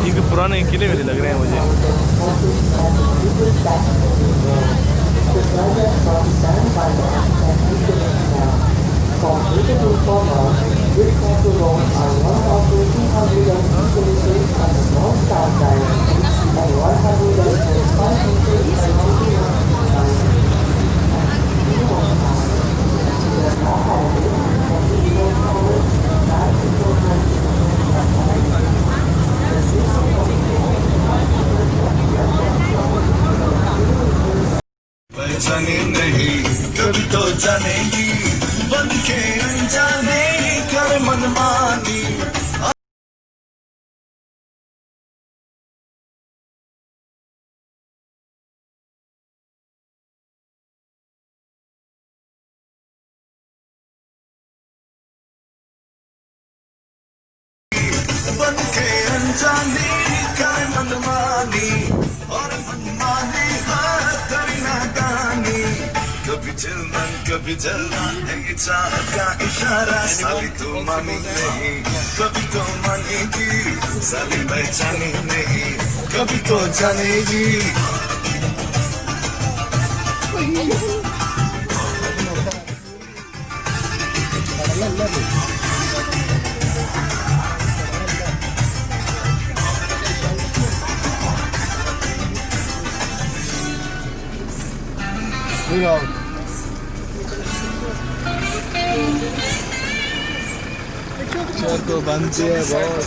ये पुराने किले वाले लग रहे हैं मुझे। जाने नहीं कभी तो जानेगी बन के अनजाने कर मनमानी। बन के अनजाने कर मनमानी और मनमानी तेरी नादानी। कभी जलना है ये चाहत का इशारा। साली तू मानी नहीं कभी तो मानेगी, साली पहचानी नहीं कभी तो जानेगी। को बनती है बहुत।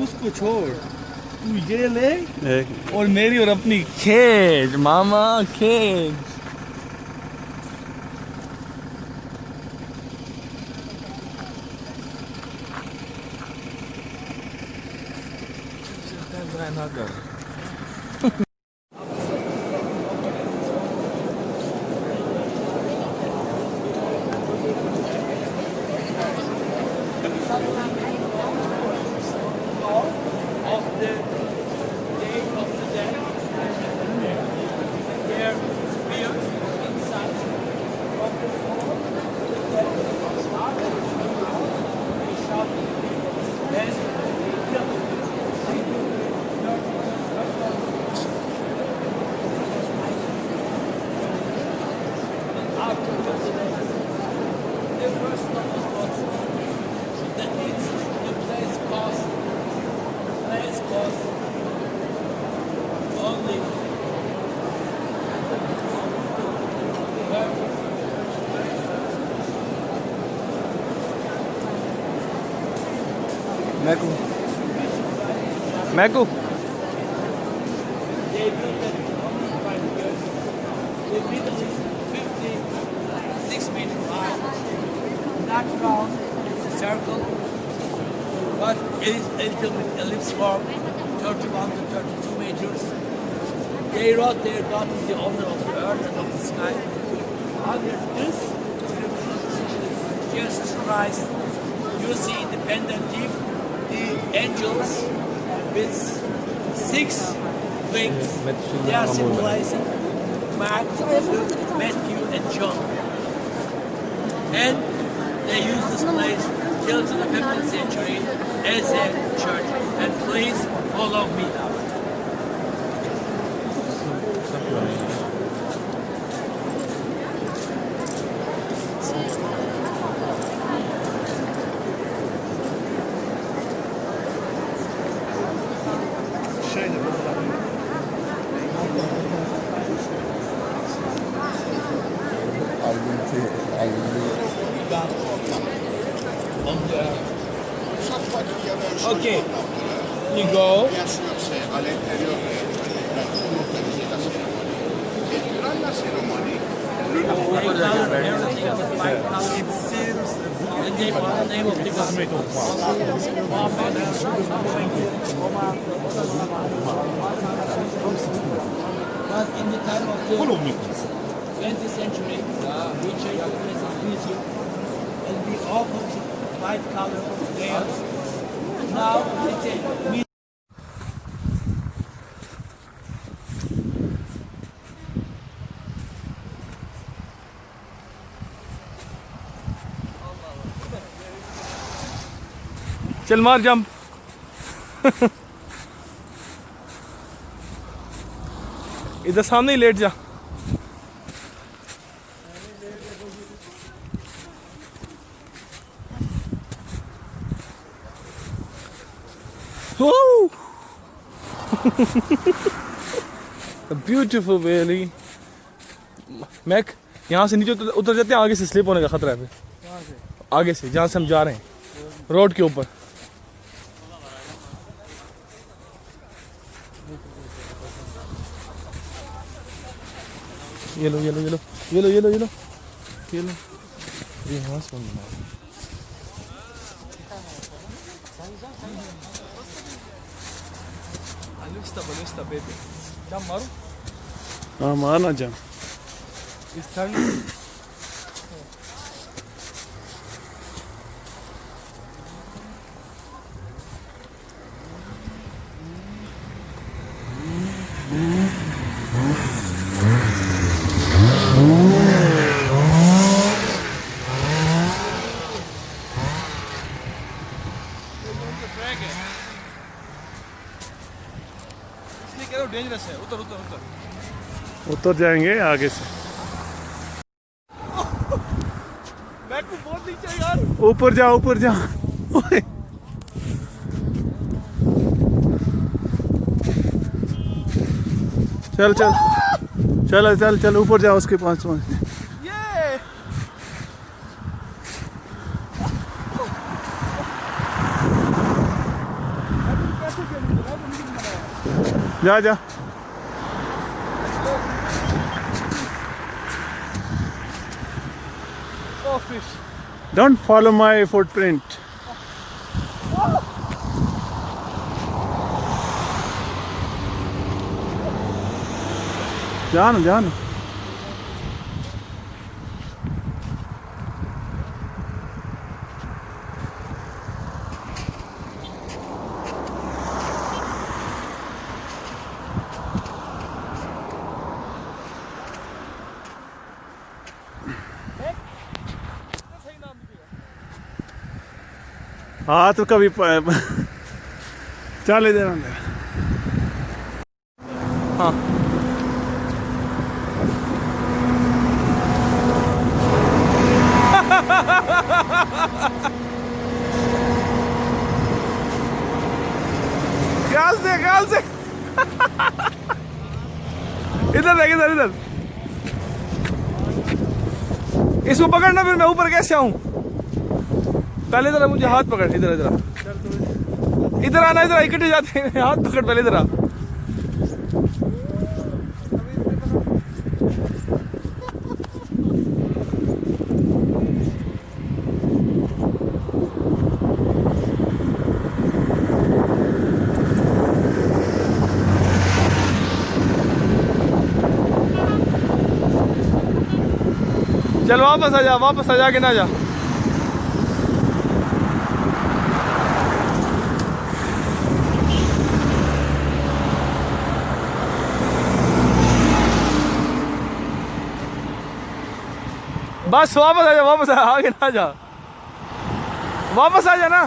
उसको छोड़, तू ये ले और मेरी और अपनी खेज मामा खेज। Maiku Not round, it's a circle, but it is a little bit ellipse form, 31 to 32 meters. They wrote there, God is the owner of the earth and of the sky. Under this, Jesus Christ, you see independent thief, the angels with 6 wings, they are symbolizing Mark, Matthew, and John. And they use this place till to the 15th century as a church. And please follow me now. Okay, you go. But in the time of the 20th century, we changed the place of museum and we all put white color there. Now it's a museum. चल मार jump इधर सामने ही late जा beautiful valley Mac यहाँ से नीचे उतर जाते हैं आगे से स्लिप होने का खतरा है फिर आगे से जहाँ से हम जा रहे हैं रोड के ऊपर ये लो ये लो ये लो ये लो ये लो ये लो ये लो ये हाँ सुन Alista baby jam maru हाँ मारना जम इस ठंड डेंजरस है उतर उतर उतर उतर जाएंगे आगे से मैं को बहुत नीचे यार ऊपर जा ऊपर जा ओए चल चल चल चल चल ऊपर जा उसके पास ये जा जा oh fish don't follow my footprint जान जान हाँ तो कभी चल इधर अंदर हाँ गाल से इधर देख इधर इधर इसको पकड़ना फिर मैं ऊपर कैसे आऊं पहले इधर मुझे हाथ पकड़ इधर इधर इधर आना इधर इकट्ठे जाते हैं हाथ पकड़ पहले इधर आ चल वापस आ जा के ना जा बस वापस आ जा आगे ना जा वापस आ जा ना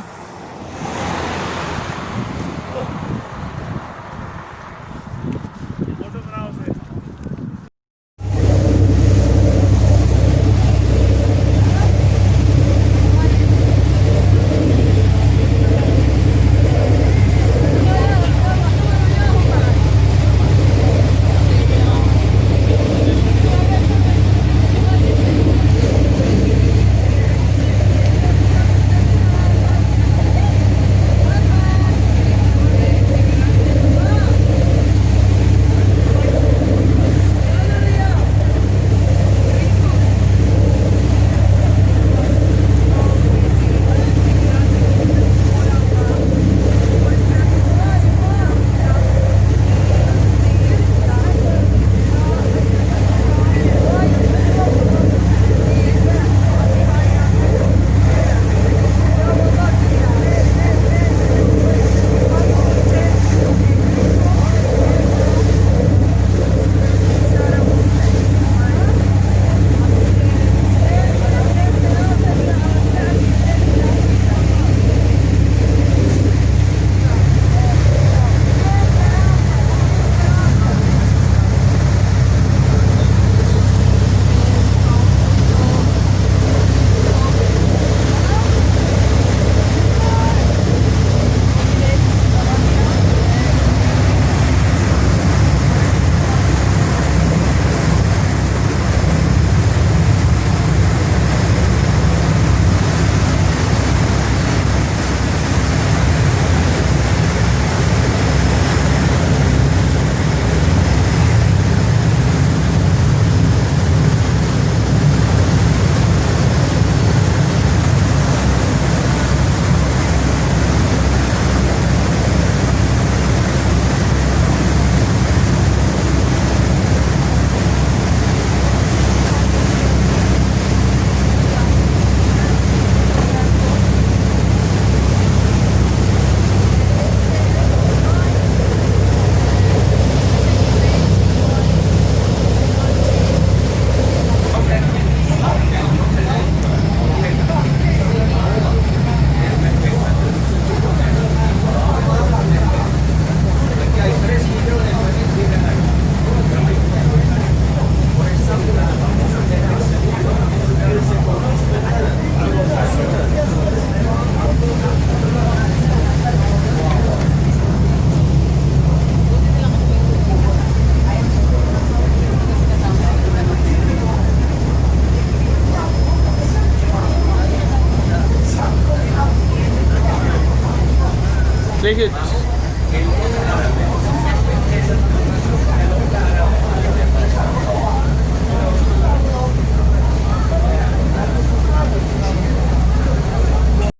Take it.